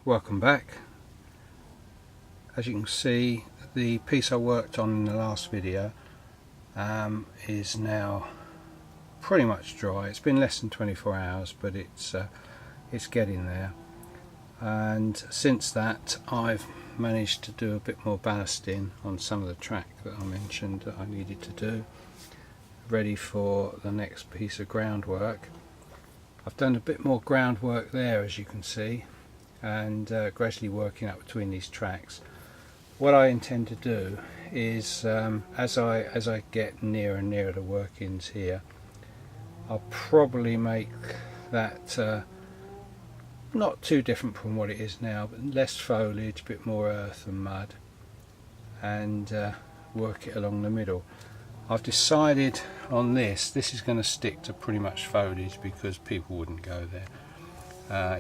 Welcome back. As you can see, the piece I worked on in the last video is now pretty much dry. It's been less than 24 hours, but it's getting there. And since that, I've managed to do a bit more ballasting on some of the track that I mentioned that I needed to do, ready for the next piece of groundwork. I've done a bit more groundwork there, as you can see, and gradually working up between these tracks. What I intend to do is, as I get nearer and nearer the workings here, I'll probably make that not too different from what it is now, but less foliage, a bit more earth and mud, and work it along the middle. I've decided on this is going to stick to pretty much foliage because people wouldn't go there.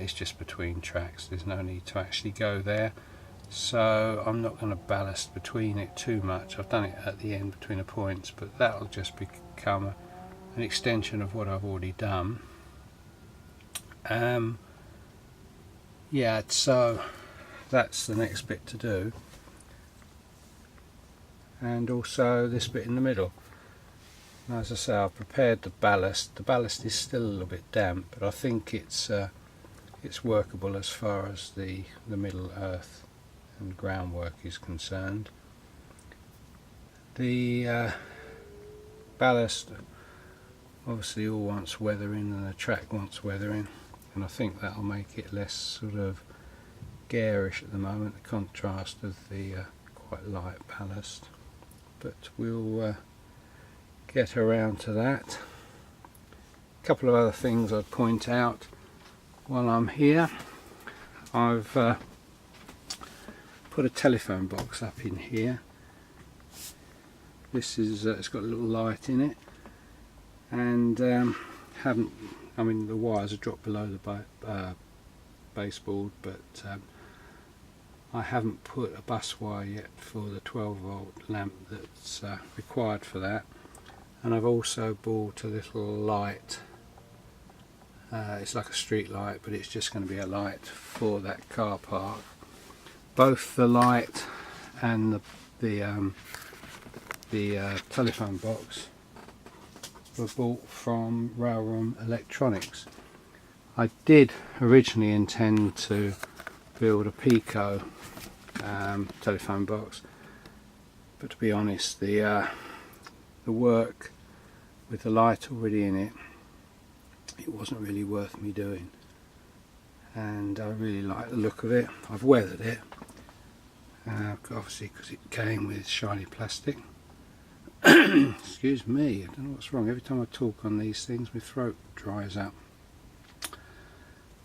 It's just between tracks, there's no need to actually go there, so I'm not going to ballast between it too much. I've done it at the end between the points, but that'll just become an extension of what I've already done. Yeah, so that's the next bit to do, and also this bit in the middle. And as I say, I've prepared the ballast. The ballast is still a little bit damp, but I think it's workable as far as the middle earth and groundwork is concerned. The ballast obviously all wants weathering, and the track wants weathering, and I think that'll make it less sort of garish at the moment, the contrast of the quite light ballast. But we'll get around to that. A couple of other things I'd point out while I'm here. I've put a telephone box up in here. This is it's got a little light in it, and I mean the wires are dropped below the baseboard, but I haven't put a bus wire yet for the 12-volt lamp that's required for that. And I've also bought a little light. It's like a street light, but it's just going to be a light for that car park. Both the light and the telephone box were bought from Railroom Electronics. I did originally intend to build a Pico telephone box, but to be honest, the work with the light already in it, it wasn't really worth me doing, and I really like the look of it. I've weathered it, obviously because it came with shiny plastic. Excuse me, I don't know what's wrong. Every time I talk on these things my throat dries up.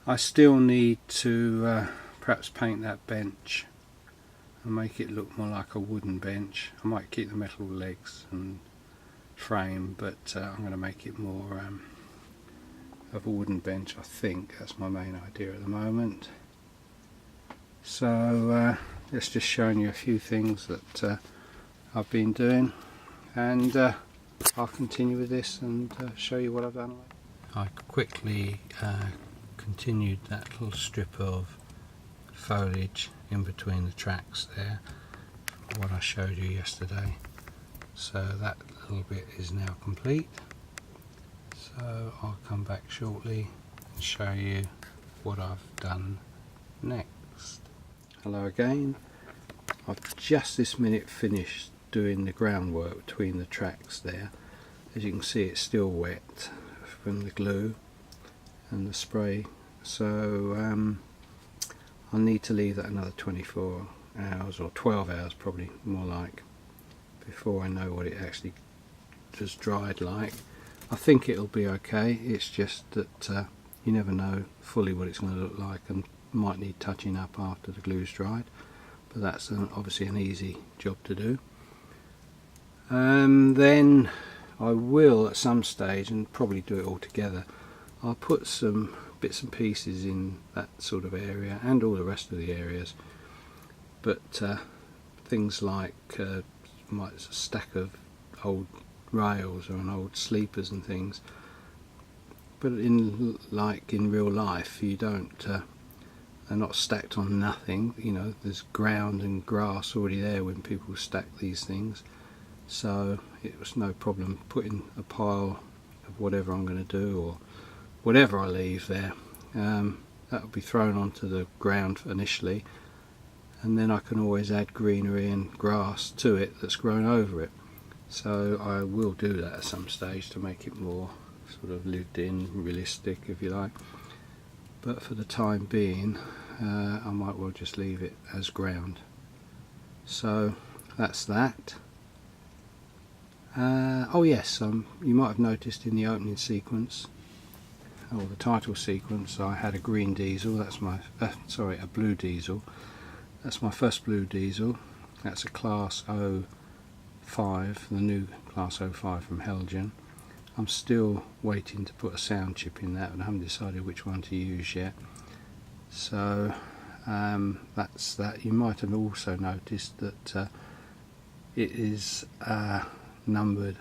I still need to perhaps paint that bench and make it look more like a wooden bench. I might keep the metal legs and frame, but I'm going to make it more of a wooden bench. I think that's my main idea at the moment. So just showing you a few things that I've been doing, and I'll continue with this and show you what I've done. I quickly continued that little strip of foliage in between the tracks there, what I showed you yesterday. So that little bit is now complete. So I'll come back shortly and show you what I've done next. Hello again. I've just this minute finished doing the groundwork between the tracks there. As you can see, it's still wet from the glue and the spray, so I'll need to leave that another 24 hours or 12 hours probably more like, before I know what it actually just dried like. I think it'll be okay. It's just that you never know fully what it's going to look like, and might need touching up after the glue's dried, but that's obviously an easy job to do. Then I will at some stage, and probably do it all together, I'll put some bits and pieces in that sort of area and all the rest of the areas, but things like a stack of old rails or an old sleepers and things. But in real life, you don't they're not stacked on nothing. You know, there's ground and grass already there when people stack these things, so it was no problem putting a pile of whatever I'm going to do, or whatever I leave there. That'll be thrown onto the ground initially, and then I can always add greenery and grass to it that's grown over it. So I will do that at some stage to make it more sort of lived in, realistic if you like, but for the time being I might well just leave it as ground. So that's that. Oh yes, you might have noticed in the opening sequence, or the title sequence, I had a green diesel. That's my sorry, a blue diesel. That's my first blue diesel. That's a Class 05, the new Class 05 from Helgen. I'm still waiting to put a sound chip in that, and I haven't decided which one to use yet. So that's that. You might have also noticed that it is numbered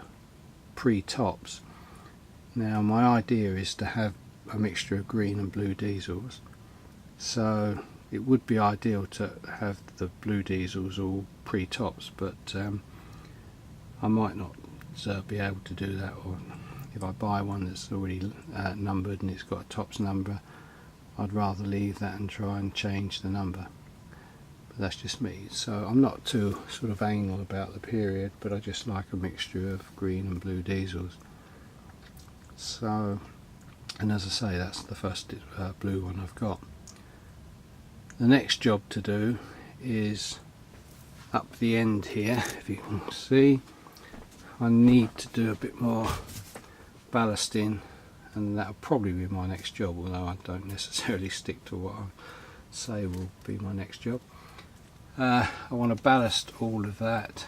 pre-tops. Now my idea is to have a mixture of green and blue diesels, so it would be ideal to have the blue diesels all pre-tops, but I might not be able to do that, or if I buy one that's already numbered and it's got a tops number, I'd rather leave that and try and change the number. But that's just me, so I'm not too sort of anal about the period, but I just like a mixture of green and blue diesels. So, and as I say, that's the first blue one I've got. The next job to do is up the end here. If you can see, I need to do a bit more ballasting, and that'll probably be my next job, although I don't necessarily stick to what I say will be my next job. I want to ballast all of that,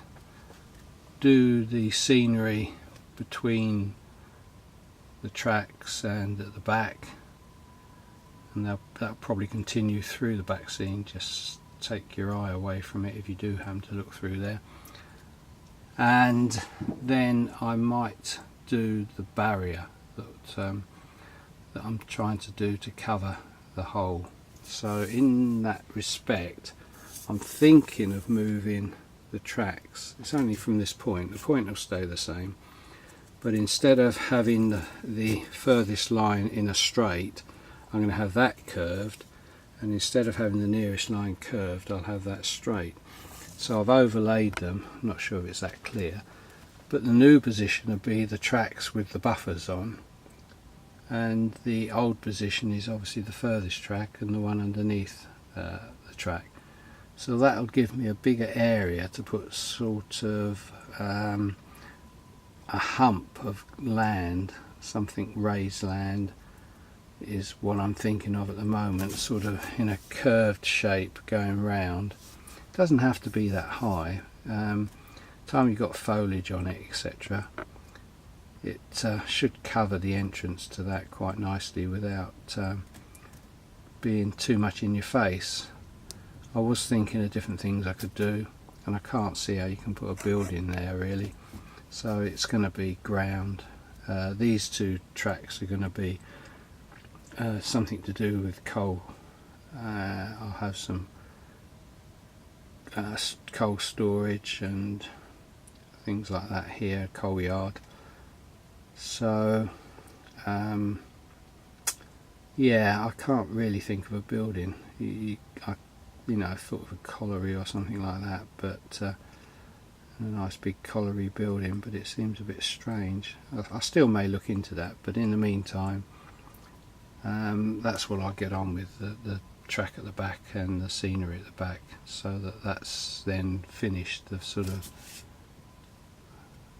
do the scenery between the tracks and at the back, and that'll probably continue through the back scene. Just take your eye away from it if you do happen to look through there. And then I might do the barrier that I'm trying to do to cover the hole. So in that respect, I'm thinking of moving the tracks. It's only from this point. The point will stay the same, but instead of having the furthest line in a straight, I'm going to have that curved, and instead of having the nearest line curved, I'll have that straight. So I've overlaid them. I'm not sure if it's that clear, but the new position will be the tracks with the buffers on, and the old position is obviously the furthest track and the one underneath the track. So that'll give me a bigger area to put sort of a hump of land, something raised land is what I'm thinking of at the moment, sort of in a curved shape going round. It doesn't have to be that high. Time you've got foliage on it, etc., it should cover the entrance to that quite nicely without being too much in your face. I was thinking of different things I could do, and I can't see how you can put a building there really, so it's going to be ground. These two tracks are going to be something to do with coal. I'll have some coal storage and things like that here, coal yard. So yeah, I can't really think of a building. You know, I thought of a colliery or something like that, but a nice big colliery building, but it seems a bit strange. I still may look into that, but in the meantime, that's what I'll get on with, the track at the back and the scenery at the back, so that's then finished. The sort of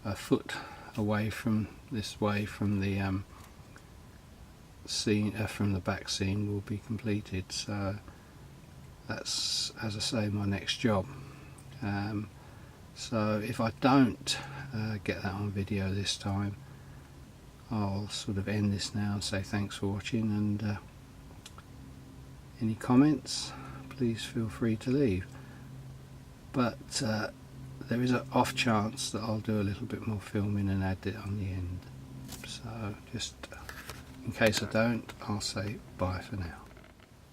a foot away from this way from the scene, from the back scene, will be completed. So that's, as I say, my next job. So if I don't get that on video this time, I'll sort of end this now and say thanks for watching, and any comments, please feel free to leave. But there is an off chance that I'll do a little bit more filming and add it on the end. So just in case I don't, I'll say bye for now.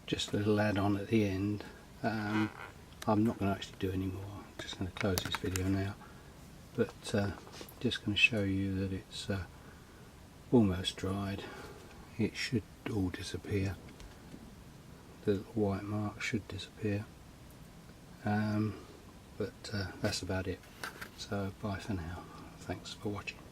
just a little add-on at the end. I'm not going to actually do any more. I'm just going to close this video now, but just going to show you that it's almost dried. It should all disappear. The little white mark should disappear, but that's about it. So bye for now. Thanks for watching.